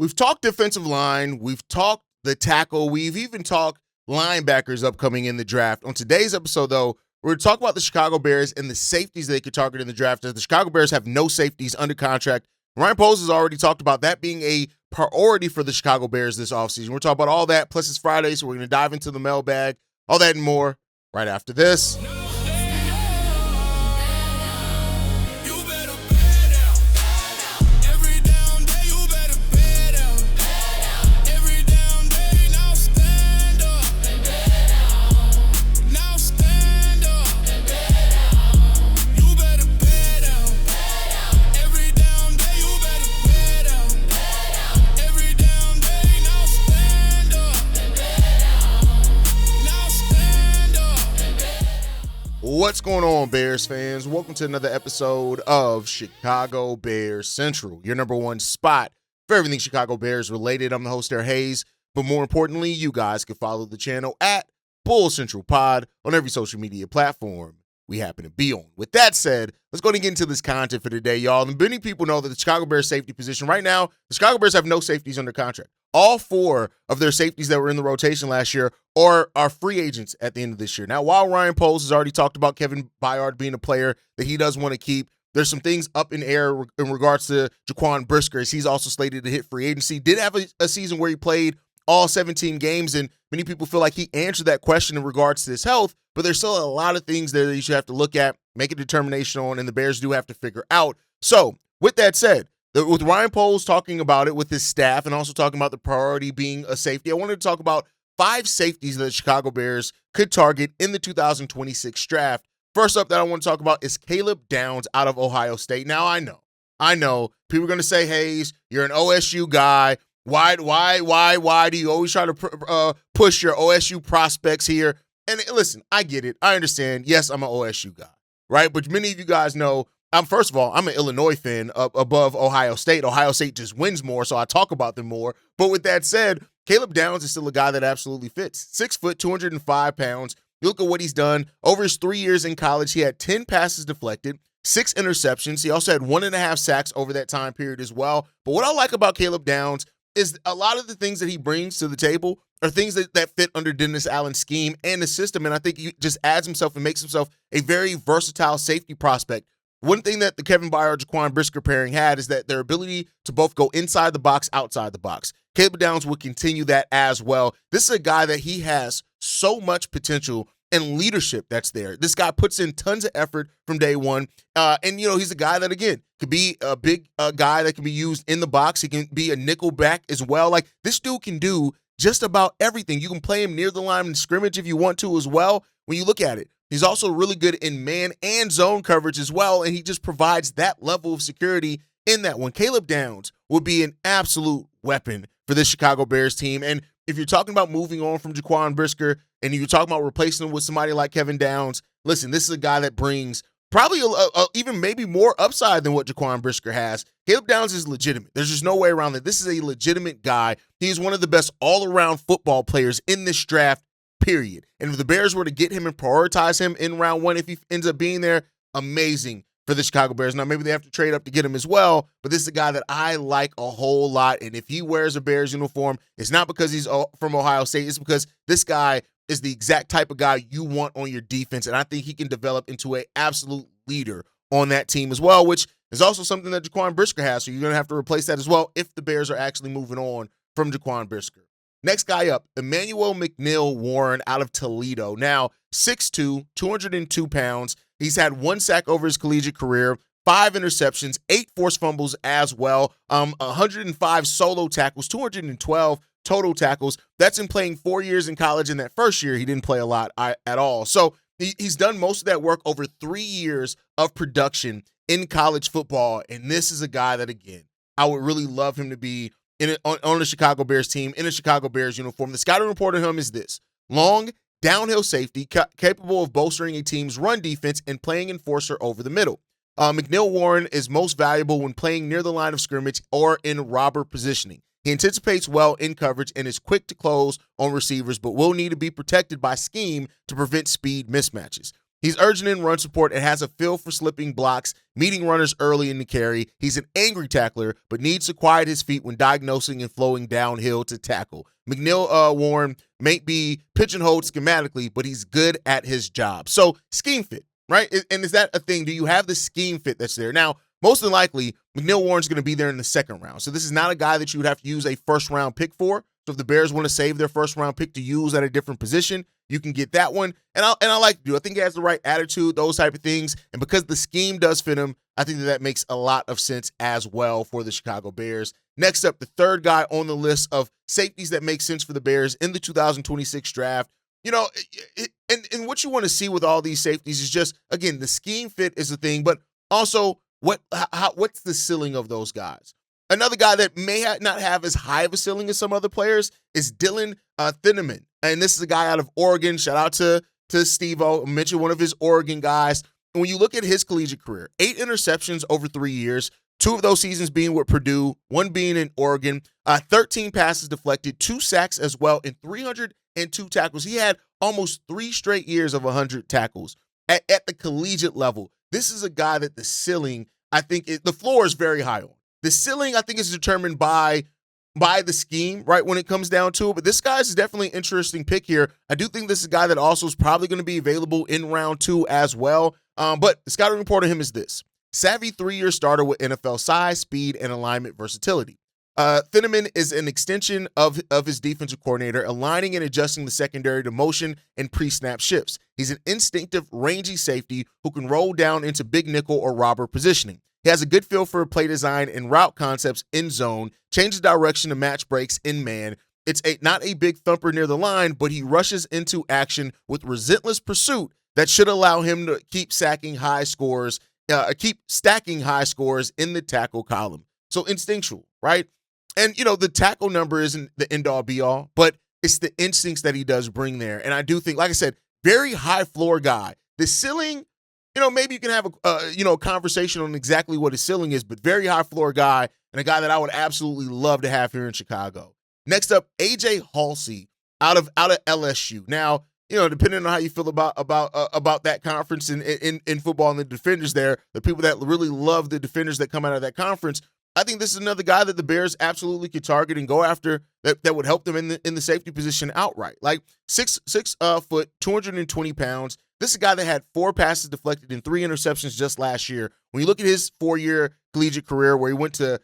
We've talked defensive line. We've talked the tackle. We've even talked linebackers upcoming in the draft. On today's episode, though, we're going to talk about the Chicago Bears and the safeties they could target in the draft. As the Chicago Bears have no safeties under contract. Ryan Poles has already talked about that being a priority for the Chicago Bears this offseason. We're talking about all that, plus it's Friday, so we're going to dive into the mailbag, all that and more right after this. What's going on, Bears fans? Welcome to another episode of Chicago Bears Central, your number one spot for everything Chicago Bears related. I'm the host there, Haize, but more importantly, you guys can follow the channel at Bull Central Pod on every social media platform we happen to be on. With that said, let's go and get into this content for today, y'all. And many people know that the Chicago Bears safety position right now, the Chicago Bears have no safeties under contract. All four of their safeties that were in the rotation last year are free agents at the end of this year. Now, while Ryan Poles has already talked about Kevin Byard being a player that he does want to keep, there's some things up in air in regards to Jaquan Brisker, as he's also slated to hit free agency. Did have a season where he played all 17 games, and many people feel like he answered that question in regards to his health, but there's still a lot of things there that you should have to look at, make a determination on, and the Bears do have to figure out. So, with that said, with Ryan Poles talking about it with his staff and also talking about the priority being a safety, I wanted to talk about 5 safeties that the Chicago Bears could target in the 2026 draft. First up that I want to talk about is Caleb Downs out of Ohio State. Now, I know people are going to say, Haize, you're an OSU guy. Why do you always try to push your OSU prospects here? And listen, I get it. I understand. Yes, I'm an OSU guy, right? But many of you guys know, first of all, I'm an Illinois fan above Ohio State. Ohio State just wins more, so I talk about them more. But with that said, Caleb Downs is still a guy that absolutely fits. 6 foot, 205 pounds. You look at what he's done. Over his 3 years in college, he had 10 passes deflected, 6 interceptions. He also had 1.5 sacks over that time period as well. But what I like about Caleb Downs is a lot of the things that he brings to the table are things that fit under Dennis Allen's scheme and the system. And I think he just adds himself and makes himself a very versatile safety prospect. One thing that the Kevin Byard, Jaquan Brisker pairing had is that their ability to both go inside the box, outside the box. Caleb Downs will continue that as well. This is a guy that he has so much potential and leadership that's there. This guy puts in tons of effort from day one. And, he's a guy that, again, could be a big guy that can be used in the box. He can be a nickel back as well. Like, this dude can do just about everything. You can play him near the line of scrimmage if you want to as well. When you look at it, he's also really good in man and zone coverage as well, and he just provides that level of security in that one. Caleb Downs will be an absolute weapon for this Chicago Bears team. And if you're talking about moving on from Jaquan Brisker and you're talking about replacing him with somebody like Kevin Downs, listen, this is a guy that brings probably even maybe more upside than what Jaquan Brisker has. Caleb Downs is legitimate. There's just no way around it. This is a legitimate guy. He is one of the best all-around football players in this draft, period. And if the Bears were to get him and prioritize him in round 1, if he ends up being there, amazing for the Chicago Bears. Now, maybe they have to trade up to get him as well, but this is a guy that I like a whole lot. And if he wears a Bears uniform, it's not because he's from Ohio State. It's because this guy is the exact type of guy you want on your defense. And I think he can develop into an absolute leader on that team as well, which is also something that Jaquan Brisker has. So you're going to have to replace that as well if the Bears are actually moving on from Jaquan Brisker. Next guy up, Emmanuel McNeil-Warren out of Toledo. Now, 6'2", 202 pounds. He's had 1 sack over his collegiate career, 5 interceptions, 8 forced fumbles as well, 105 solo tackles, 212 total tackles. That's in playing 4 years in college. In that first year, he didn't play a lot at all. So he's done most of that work over 3 years of production in college football. And this is a guy that, again, I would really love him to be on the Chicago Bears team, in a Chicago Bears uniform. The scouting report on him is this: long, downhill safety, capable of bolstering a team's run defense and playing enforcer over the middle. McNeil-Warren is most valuable when playing near the line of scrimmage or in robber positioning. He anticipates well in coverage and is quick to close on receivers, but will need to be protected by scheme to prevent speed mismatches. He's urgent in run support and has a feel for slipping blocks, meeting runners early in the carry. He's an angry tackler, but needs to quiet his feet when diagnosing and flowing downhill to tackle. McNeil-Warren may be pigeonholed schematically, but he's good at his job. So scheme fit, right? And is that a thing? Do you have the scheme fit that's there? Now, most than likely, McNeil-Warren's going to be there in the second round. So this is not a guy that you would have to use a first-round pick for. So if the Bears want to save their first-round pick to use at a different position, you can get that one. And I like to do. I think he has the right attitude, those type of things. And because the scheme does fit him, I think that makes a lot of sense as well for the Chicago Bears. Next up, the third guy on the list of safeties that make sense for the Bears in the 2026 draft. You know, and what you want to see with all these safeties is just, again, the scheme fit is the thing, but also what's the ceiling of those guys? Another guy that may not have as high of a ceiling as some other players is Dillon Thieneman. And this is a guy out of Oregon. Shout out to Steve-O. I mentioned one of his Oregon guys. And when you look at his collegiate career, 8 interceptions over 3 years, 2 of those seasons being with Purdue, 1 being in Oregon, 13 passes deflected, 2 sacks as well, and 302 tackles. He had almost 3 straight years of 100 tackles at the collegiate level. This is a guy that the ceiling, I think, the floor is very high on. The ceiling, I think, is determined by the scheme, right, when it comes down to it. But this guy is definitely an interesting pick here. I do think this is a guy that also is probably going to be available in round 2 as well. But the scouting report on him is this. Savvy 3-year starter with NFL size, speed, and alignment versatility. Thieneman is an extension of his defensive coordinator, aligning and adjusting the secondary to motion and pre-snap shifts. He's an instinctive, rangy safety who can roll down into big nickel or robber positioning. He has a good feel for play design and route concepts in zone, changes direction to match breaks in man. It's not a big thumper near the line, but he rushes into action with relentless pursuit that should allow him to keep stacking high scores in the tackle column. So instinctual, right? And, you know, the tackle number isn't the end-all be-all, but it's the instincts that he does bring there. And I do think, like I said, very high floor guy. The ceiling, you know, maybe you can have a conversation on exactly what his ceiling is, but very high floor guy and a guy that I would absolutely love to have here in Chicago. Next up, AJ Haulcy out of LSU. Now, you know, depending on how you feel about that conference in football and the defenders there, the people that really love the defenders that come out of that conference, I think this is another guy that the Bears absolutely could target and go after that would help them in the safety position outright. Like 6 foot, 220 pounds. This is a guy that had 4 passes deflected and 3 interceptions just last year. When you look at his 4-year collegiate career where he went to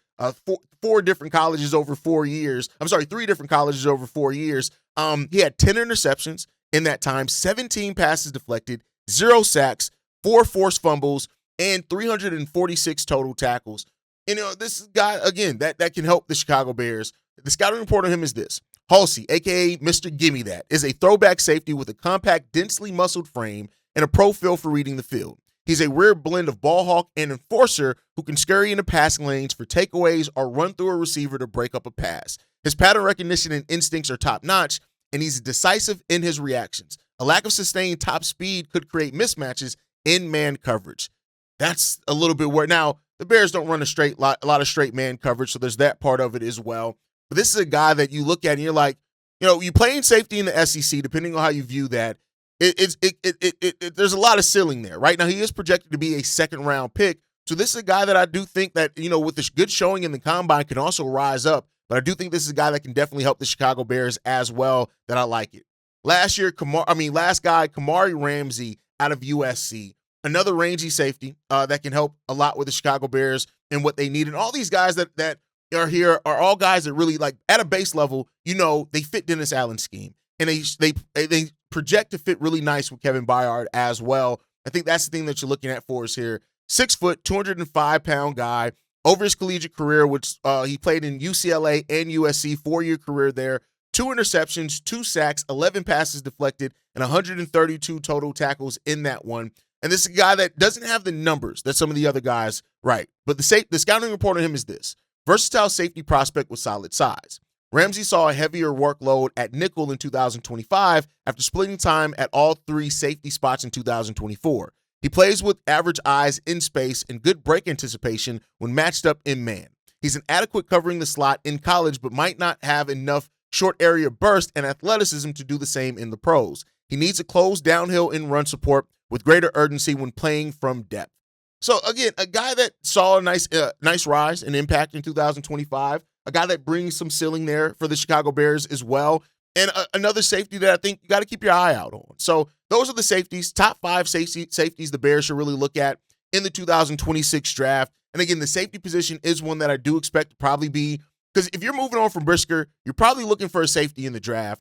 4 different colleges over 4 years. 3 different colleges over 4 years. He had 10 interceptions in that time, 17 passes deflected, 0 sacks, 4 forced fumbles, and 346 total tackles. You know, this guy, again, that can help the Chicago Bears. The scouting report on him is this. Haulcy, a.k.a. Mr. Gimme That, is a throwback safety with a compact, densely muscled frame and a pro feel for reading the field. He's a rare blend of ball hawk and enforcer who can scurry into passing lanes for takeaways or run through a receiver to break up a pass. His pattern recognition and instincts are top-notch, and he's decisive in his reactions. A lack of sustained top speed could create mismatches in man coverage. That's a little bit where now the Bears don't run a lot of straight man coverage, so there's that part of it as well. But this is a guy that you look at and you're like, you know, you playing safety in the SEC, depending on how you view that, there's a lot of ceiling there. Right now, he is projected to be a second-round pick. So this is a guy that I do think that, you know, with this good showing in the combine can also rise up. But I do think this is a guy that can definitely help the Chicago Bears as well, that I like it. Last guy, Kamari Ramsey out of USC. Another rangy safety that can help a lot with the Chicago Bears and what they need. And all these guys that are here are all guys that really, like, at a base level, you know, they fit Dennis Allen's scheme. And they project to fit really nice with Kevin Byard as well. I think that's the thing that you're looking at for us here. 6 foot, 205-pound guy. Over his collegiate career, which he played in UCLA and USC, 4-year career there. 2 interceptions, 2 sacks, 11 passes deflected, and 132 total tackles in that one. And this is a guy that doesn't have the numbers that some of the other guys, right. But the scouting report on him is this. Versatile safety prospect with solid size. Ramsey saw a heavier workload at nickel in 2025 after splitting time at all 3 safety spots in 2024. He plays with average eyes in space and good break anticipation when matched up in man. He's an adequate covering the slot in college, but might not have enough short area burst and athleticism to do the same in the pros. He needs a close downhill in run support with greater urgency when playing from depth. So again, a guy that saw a nice rise and impact in 2025, a guy that brings some ceiling there for the Chicago Bears as well, and another safety that I think you got to keep your eye out on. So those are the safeties, top 5 safeties the Bears should really look at in the 2026 draft. And again, the safety position is one that I do expect to probably be, because if you're moving on from Brisker, you're probably looking for a safety in the draft.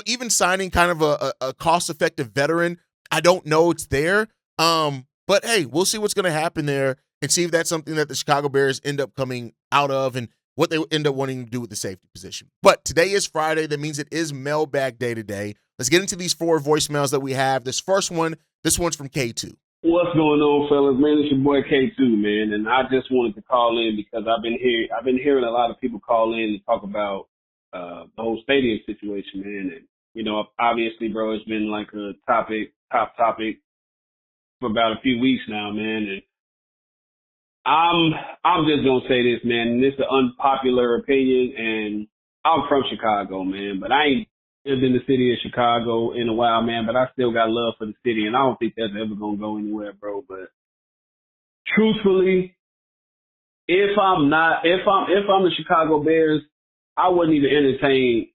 Even signing kind of a cost-effective veteran, I don't know it's there. But hey, we'll see what's going to happen there and see if that's something that the Chicago Bears end up coming out of and what they end up wanting to do with the safety position. But today is Friday. That means it is mailbag day today. Let's get into these 4 voicemails that we have. This one's from K2. What's going on, fellas? Man, it's your boy K2, man, and I just wanted to call in because I've been hearing a lot of people call in and talk about the whole stadium situation, man. And obviously, bro, it's been like a top topic for about a few weeks now, man. And I'm just gonna say this, man. And this is an unpopular opinion, and I'm from Chicago, man, but I ain't lived in the city of Chicago in a while, man. But I still got love for the city, and I don't think that's ever gonna go anywhere, bro. But truthfully, if I'm the Chicago Bears, I wouldn't even entertain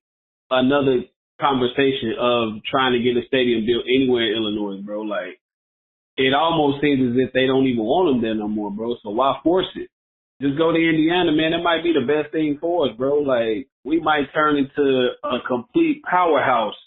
another conversation of trying to get a stadium built anywhere in Illinois, bro. Like, it almost seems as if they don't even want them there no more, bro. So why force it? Just go to Indiana, man. That might be the best thing for us, bro. Like, we might turn into a complete powerhouse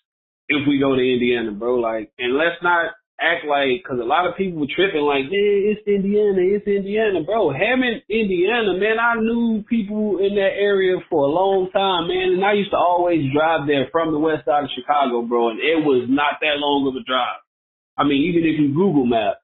if we go to Indiana, bro. Like, and let's not act like, because a lot of people were tripping like, yeah, it's Indiana, bro. Hammond, Indiana, man. I knew people in that area for a long time, man. And I used to always drive there from the west side of Chicago, bro. And it was not that long of a drive. I mean, even if you Google map,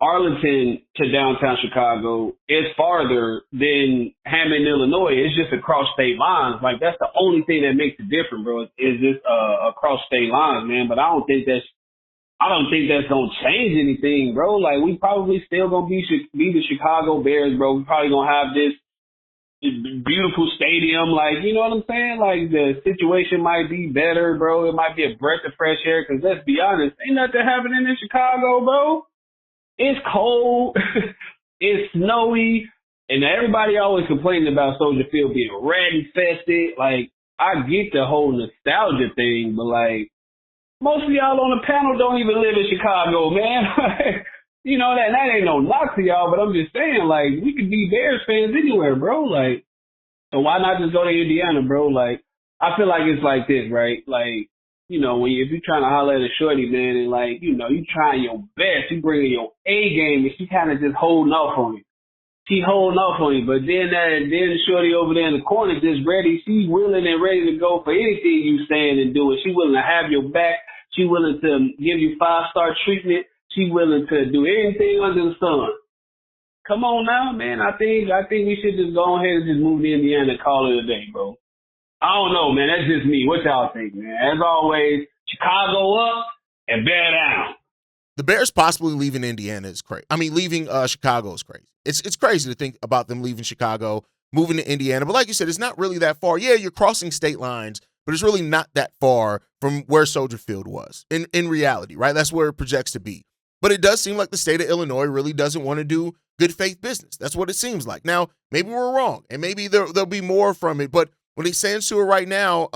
Arlington to downtown Chicago is farther than Hammond, Illinois. It's just across state lines. Like, that's the only thing that makes it different, bro, is just across state lines, man. But I don't think that's gonna change anything, bro. Like, we probably still gonna be the Chicago Bears, bro. We probably gonna have this beautiful stadium, like, you know what I'm saying? Like, the situation might be better, bro. It might be a breath of fresh air, because let's be honest, ain't nothing happening in Chicago, bro. It's cold, it's snowy, and everybody always complaining about Soldier Field being rat infested. Like, I get the whole nostalgia thing, but like, most of y'all on the panel don't even live in Chicago, man. You know, that ain't no knock to y'all, but I'm just saying, like, we could be Bears fans anywhere, bro. Like, so why not just go to Indiana, bro? Like, I feel like it's like this, right? Like, if you're trying to holler at a shorty, man, and like, you trying your best, you bringing your A game, and she kind of just holding off on you. She holding off on you, but then the shorty over there in the corner just ready. She's willing and ready to go for anything you saying and doing. She willing to have your back. She willing to give you 5-star treatment. She willing to do anything under the sun. Come on now, man. I think we should just go ahead and just move to Indiana and call it a day, bro. I don't know, man. That's just me. What y'all think, man? As always, Chicago up and bear down. The Bears possibly leaving Indiana is crazy. I mean, leaving Chicago is crazy. It's crazy to think about them leaving Chicago, moving to Indiana. But like you said, it's not really that far. Yeah, you're crossing state lines, but it's really not that far from where Soldier Field was in reality, right? That's where it projects to be. But it does seem like the state of Illinois really doesn't want to do good faith business. That's what it seems like. Now, maybe we're wrong, and maybe there'll be more from it. But when it stands to it right now,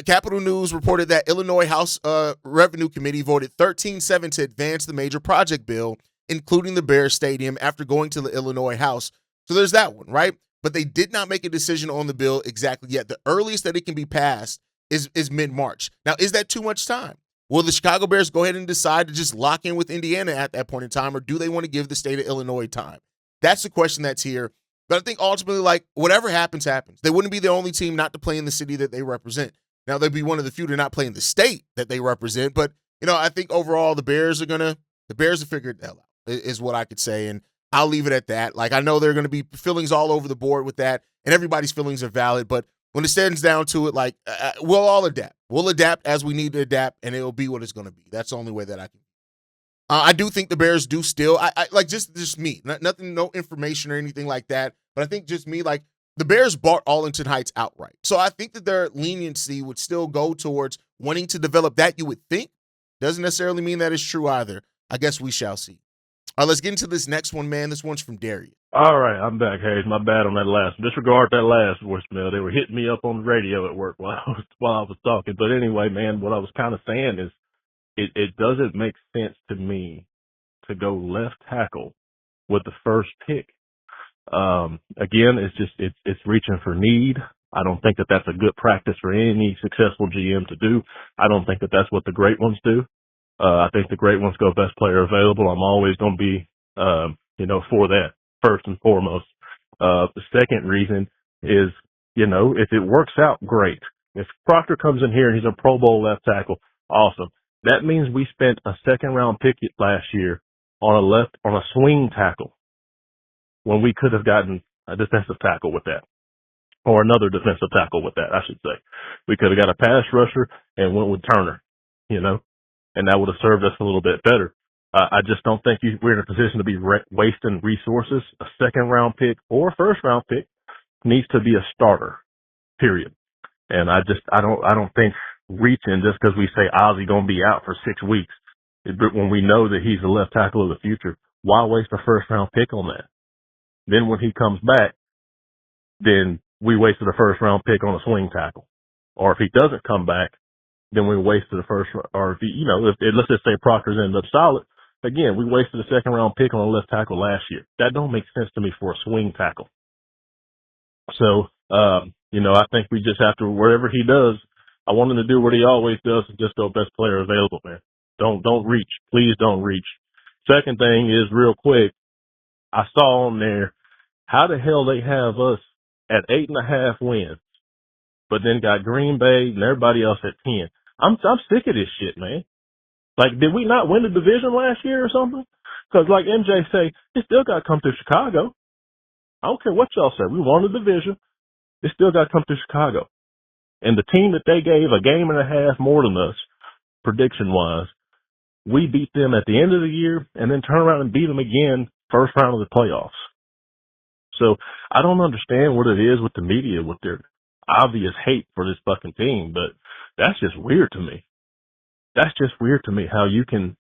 Capital News reported that Illinois House Revenue Committee voted 13-7 to advance the major project bill, including the Bears Stadium, after going to the Illinois House. So there's that one, right? But they did not make a decision on the bill exactly yet. The earliest that it can be passed is mid-March. Now, is that too much time? Will the Chicago Bears go ahead and decide to just lock in with Indiana at that point in time, or do they want to give the state of Illinois time? That's the question that's here. But I think ultimately, like, whatever happens, happens. They wouldn't be the only team not to play in the city that they represent. Now, they'd be one of the few to not play in the state that they represent. But, I think overall the Bears will figure it out, is what I could say. And I'll leave it at that. Like, I know there are going to be feelings all over the board with that, and everybody's feelings are valid. But when it stands down to it, like, we'll all adapt. We'll adapt as we need to adapt, and it'll be what it's going to be. That's the only way that I can. I do think the Bears do still, I like, just me, nothing, no information or anything like that. But I think just me, like, the Bears bought Arlington Heights outright. So I think that their leniency would still go towards wanting to develop that, you would think, Doesn't necessarily mean that is true either. I guess we shall see. All right, let's get into this next one, man. This one's from Darius. All right, I'm back, Haize. My bad on that last. Disregard that last voicemail. They were hitting me up on the radio at work while I was talking. But anyway, man, what I was kind of saying is it doesn't make sense to me to go left tackle with the first pick. Again, it's reaching for need. I don't think that that's a good practice for any successful GM to do. I don't think that that's what the great ones do. I think the great ones go best player available. I'm always going to be, for that first and foremost. The second reason is, if it works out, great. If Proctor comes in here and he's a Pro Bowl left tackle, awesome. That means we spent a second round pick last year on a swing tackle when we could have gotten a defensive tackle with that, or another defensive tackle with that, I should say. We could have got a pass rusher and went with Turner, and that would have served us a little bit better. I just don't think we're in a position to be wasting resources. A second round pick or a first round pick needs to be a starter, period. And I don't think reaching just because we say Ozzie gonna be out for 6 weeks, when we know that he's the left tackle of the future, why waste a first round pick on that? Then when he comes back, then we wasted a first round pick on a swing tackle. Or if he doesn't come back, then we wasted a first, or if he, let's just say Proctor's ended up solid. Again, we wasted a second round pick on a left tackle last year. That don't make sense to me for a swing tackle. So, I think we just have to, whatever he does, I want him to do what he always does and just go best player available, man. Don't reach. Please don't reach. Second thing is, real quick, I saw on there how the hell they have us at 8.5 wins, but then got Green Bay and everybody else at 10. I'm sick of this shit, man. Like, did we not win the division last year or something? Because like MJ say, it still got to come through Chicago. I don't care what y'all say. We won the division. It still got to come through Chicago. And the team that they gave a game and a half more than us, prediction-wise, we beat them at the end of the year and then turn around and beat them again first round of the playoffs. So I don't understand what it is with the media, with their obvious hate for this fucking team, but that's just weird to me. That's just weird to me how you can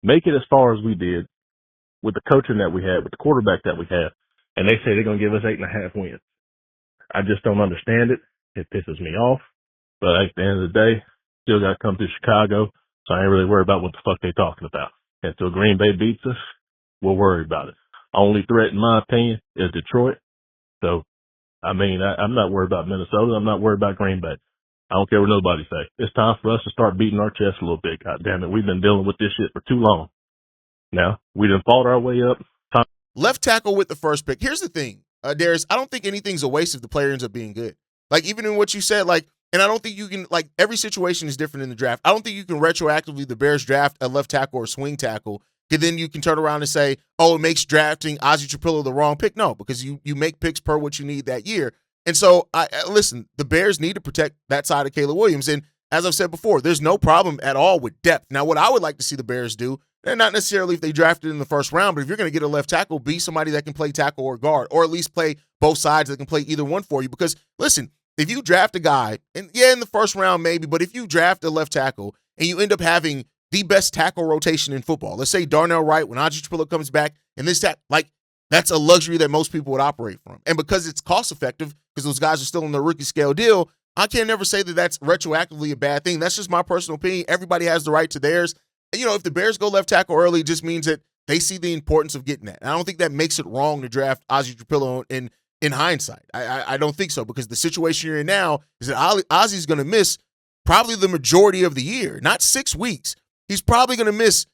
make it as far as we did with the coaching that we had, with the quarterback that we have, and they say they're going to give us 8.5 wins. I just don't understand it. It pisses me off. But at the end of the day, still got to come through Chicago, so I ain't really worried about what the fuck they talking about. Until Green Bay beats us, we'll worry about it. Only threat, in my opinion, is Detroit. So, I'm not worried about Minnesota. I'm not worried about Green Bay. I don't care what nobody say. It's time for us to start beating our chest a little bit. God damn it. We've been dealing with this shit for too long. Now, we done fought our way up. Left tackle with the first pick. Here's the thing, Darius. I don't think anything's a waste if the player ends up being good. Like, even in what you said, and I don't think you can, every situation is different in the draft. I don't think you can retroactively, the Bears draft a left tackle or swing tackle, and then you can turn around and say, oh, it makes drafting Ozzie Trapillo the wrong pick. No, because you make picks per what you need that year. And so, listen, the Bears need to protect that side of Caleb Williams. And as I've said before, there's no problem at all with depth. Now, what I would like to see the Bears do, and not necessarily if they drafted in the first round, but if you're going to get a left tackle, be somebody that can play tackle or guard, or at least play both sides that can play either one for you. Because, listen, if you draft a guy, and yeah, in the first round maybe, but if you draft a left tackle and you end up having the best tackle rotation in football, let's say Darnell Wright, when Ozzie Trapillo comes back, and this that's a luxury that most people would operate from. And because it's cost effective, because those guys are still on their rookie scale deal, I can't never say that that's retroactively a bad thing. That's just my personal opinion. Everybody has the right to theirs. And, if the Bears go left tackle early, it just means that they see the importance of getting that. And I don't think that makes it wrong to draft Ozzie Trapillo in hindsight. I don't think so, because the situation you're in now is that Ozzie's going to miss probably the majority of the year, not 6 weeks. He's probably going to miss.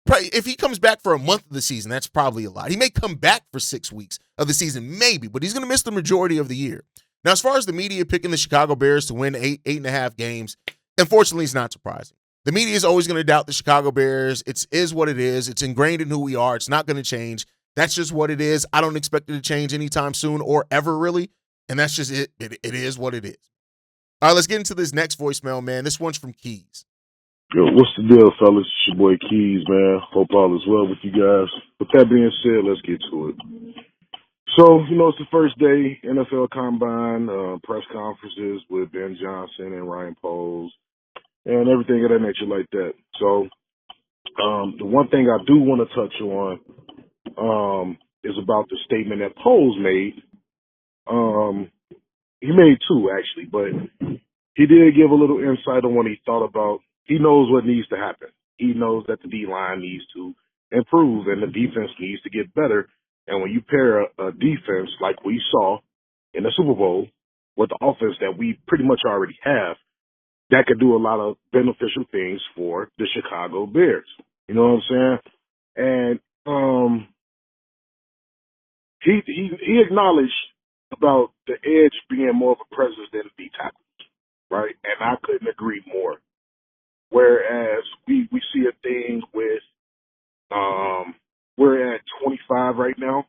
If he comes back for a month of the season, that's probably a lot. He may come back for 6 weeks of the season, maybe, but he's going to miss the majority of the year. Now, as far as the media picking the Chicago Bears to win 8.5 games, unfortunately, it's not surprising. The media is always going to doubt the Chicago Bears. It is what it is. It's ingrained in who we are. It's not going to change. That's just what it is. I don't expect it to change anytime soon or ever, really. And that's just it. It is what it is. All right, let's get into this next voicemail, man. This one's from Keys. Yo, what's the deal, fellas? It's your boy Keys, man. Hope all is well with you guys. With that being said, let's get to it. So, it's the first day, NFL Combine, press conferences with Ben Johnson and Ryan Poles. and everything of that nature like that. So the one thing I do want to touch on is about the statement that Poles made. He made two, actually, but he did give a little insight on what he thought about. He knows what needs to happen. He knows that the D-line needs to improve and the defense needs to get better. And when you pair a defense like we saw in the Super Bowl with the offense that we pretty much already have, that could do a lot of beneficial things for the Chicago Bears. You know what I'm saying? And he acknowledged about the edge being more of a presence than the tackle, right? And I couldn't agree more. Whereas we see a thing with we're at 25 right now,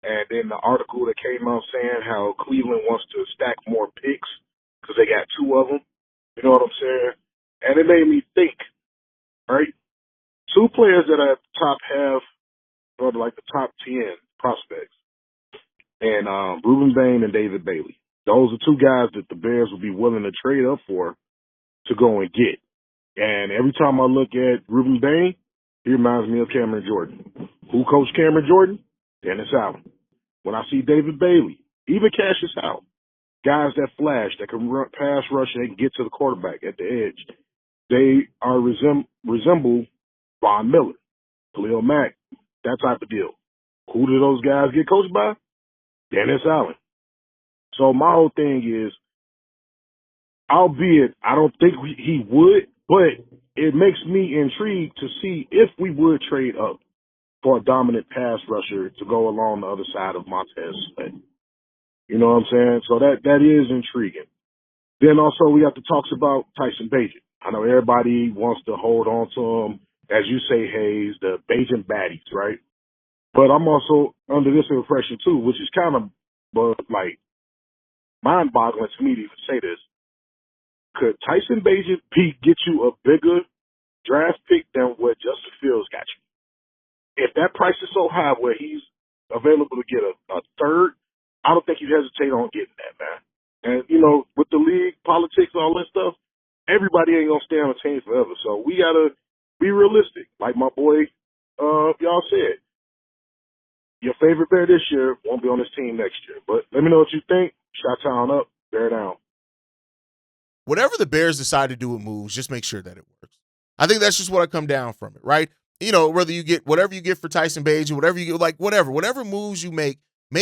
and then the article that came out saying how Cleveland wants to stack more picks because they got two of them. You know what I'm saying? And it made me think, right? Two players that are at the top half, or like the top 10 prospects, and Ruben Bain and David Bailey. Those are two guys that the Bears would be willing to trade up for to go and get. And every time I look at Ruben Bain, he reminds me of Cameron Jordan. Who coached Cameron Jordan? Dennis Allen. When I see David Bailey, even Cassius Howell, guys that flash, that can run, pass rush, and they can get to the quarterback at the edge, they are resemble Von Miller, Khalil Mack, that type of deal. Who do those guys get coached by? Dennis Allen. So my whole thing is, albeit I don't think he would, but it makes me intrigued to see if we would trade up for a dominant pass rusher to go along the other side of Montez Sweat. You know what I'm saying? So that is intriguing. Then also we have the talks about Tyson Bagent. I know everybody wants to hold on to him, as you say, Haize, the Bagent baddies, right? But I'm also under this impression too, which is kind of like mind-boggling to me to even say this. Could Tyson Bagent get you a bigger draft pick than what Justin Fields got you? If that price is so high where he's available to get a third, I don't think you hesitate on getting that, man. And, you know, with the league, politics, all that stuff, everybody ain't going to stay on the team forever. So we got to be realistic. Like my boy, y'all said, your favorite Bear this year won't be on this team next year. But let me know what you think. Shot town up, bear down. Whatever the Bears decide to do with moves, just make sure that it works. I think that's just what I come down from it, right? You know, whether you get whatever you get for Tyson Bagent, whatever you get, like whatever moves you make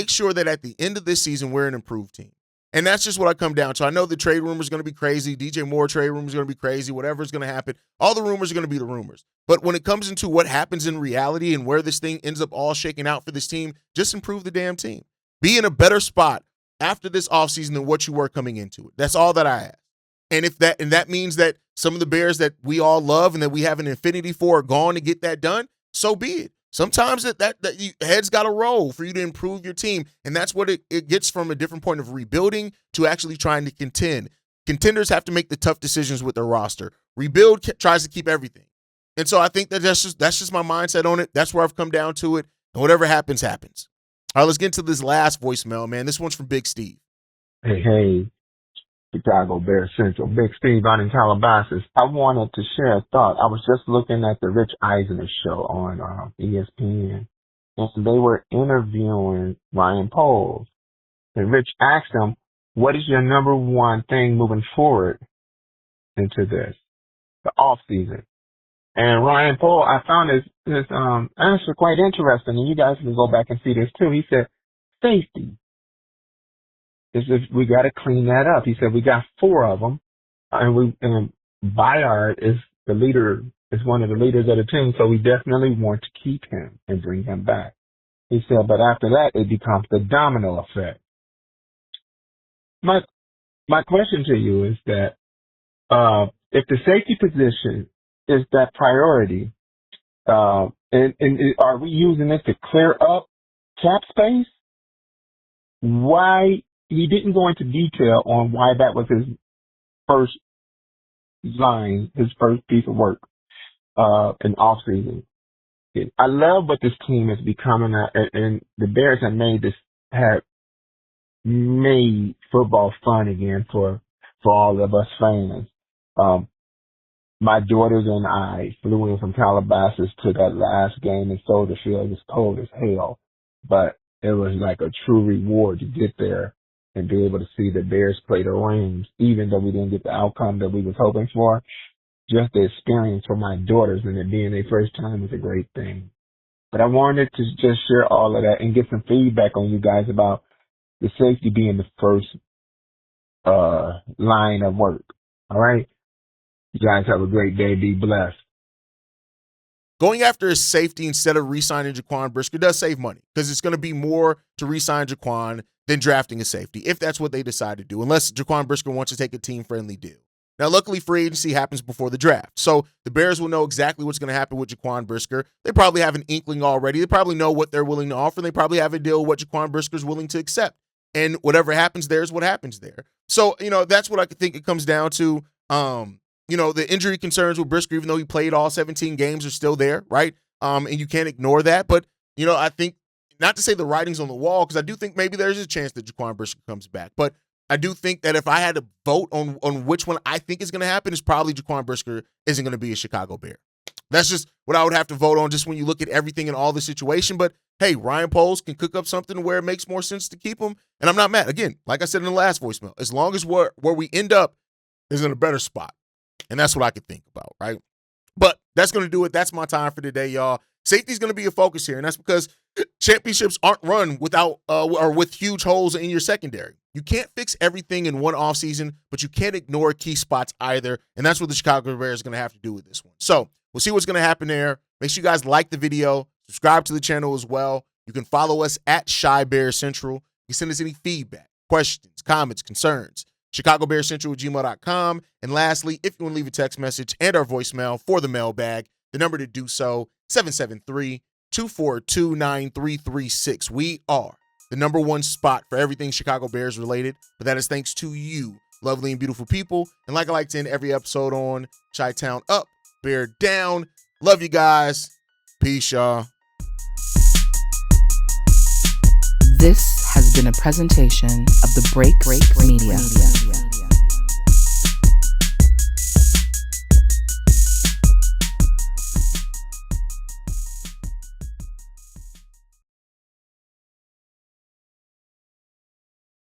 sure that at the end of this season, we're an improved team. And that's just what I come down to. I know the trade rumor is going to be crazy. DJ Moore trade rumor is going to be crazy. Whatever is going to happen, all the rumors are going to be the rumors. But when it comes into what happens in reality and where this thing ends up all shaking out for this team, just improve the damn team. Be in a better spot after this offseason than what you were coming into it. That's all that I ask. And that means that some of the Bears that we all love and that we have an affinity for are gone to get that done, so be it. Sometimes that heads got to roll for you to improve your team, and that's what it gets from a different point of rebuilding to actually trying to contend. Contenders have to make the tough decisions with their roster. Rebuild tries to keep everything. And so I think that's just my mindset on it. That's where I've come down to it, and whatever happens, happens. All right, let's get into this last voicemail, man. This one's from Big Steve. Hey, Chicago Bears Central. Big Steve out in Calabasas. I wanted to share a thought. I was just looking at the Rich Eisner show on ESPN, and they were interviewing Ryan Poles. And Rich asked him, what is your number one thing moving forward into the off season? And Ryan Poles, I found his answer quite interesting, and you guys can go back and see this too. He said, safety. We got to clean that up. He said we got 4 of them, and Byard is the leader, is one of the leaders of the team, so we definitely want to keep him and bring him back. He said, but after that, it becomes the domino effect. My question to you is that if the safety position is that priority, and are we using it to clear up cap space? Why? He didn't go into detail on why that was his first line, his first piece of work in offseason. I love what this team is becoming, and the Bears have made football fun again for all of us fans. My daughters and I flew in from Calabasas to that last game in Soldier Field. It was cold as hell, but it was like a true reward to get there and be able to see the Bears play the Rams, even though we didn't get the outcome that we was hoping for. Just the experience for my daughters and it being their first time was a great thing. But I wanted to just share all of that and get some feedback on you guys about the safety being the first line of work. All right? You guys have a great day. Be blessed. Going after a safety instead of re-signing Jaquan Brisker does save money because it's going to be more to re-sign Jaquan than drafting a safety if that's what they decide to do, unless Jaquan Brisker wants to take a team-friendly deal. Now, luckily, free agency happens before the draft, so the Bears will know exactly what's going to happen with Jaquan Brisker. They probably have an inkling already. They probably know what they're willing to offer. They probably have a deal what Jaquan Brisker is willing to accept, and whatever happens there is what happens there. So, that's what I think it comes down to. The injury concerns with Brisker, even though he played all 17 games, are still there, right? And you can't ignore that. But, I think, not to say the writing's on the wall, because I do think maybe there's a chance that Jaquan Brisker comes back. But I do think that if I had to vote on which one I think is going to happen, it's probably Jaquan Brisker isn't going to be a Chicago Bear. That's just what I would have to vote on just when you look at everything in all the situation. But, hey, Ryan Poles can cook up something where it makes more sense to keep him. And I'm not mad. Again, like I said in the last voicemail, as long as where we end up is in a better spot. And that's what I could think about, right? But that's going to do it. That's my time for today, y'all. Safety is going to be a focus here, and that's because championships aren't run without or with huge holes in your secondary. You can't fix everything in one offseason, but you can't ignore key spots either, and that's what the Chicago Bears are going to have to do with this one. So we'll see what's going to happen there. Make sure you guys like the video, subscribe to the channel as well. You can follow us at Shy Bear Central. You can send us any feedback, questions, comments, concerns. ChicagoBearCentral@gmail.com. And lastly, if you want to leave a text message and our voicemail for the mailbag, the number to do so, 773-242-9336. We are the number one spot for everything Chicago Bears related, but that is thanks to you, lovely and beautiful people. And like I like to end every episode on, Chi-Town up, Bear down. Love you guys. Peace, y'all. This has been a presentation of the Break Media.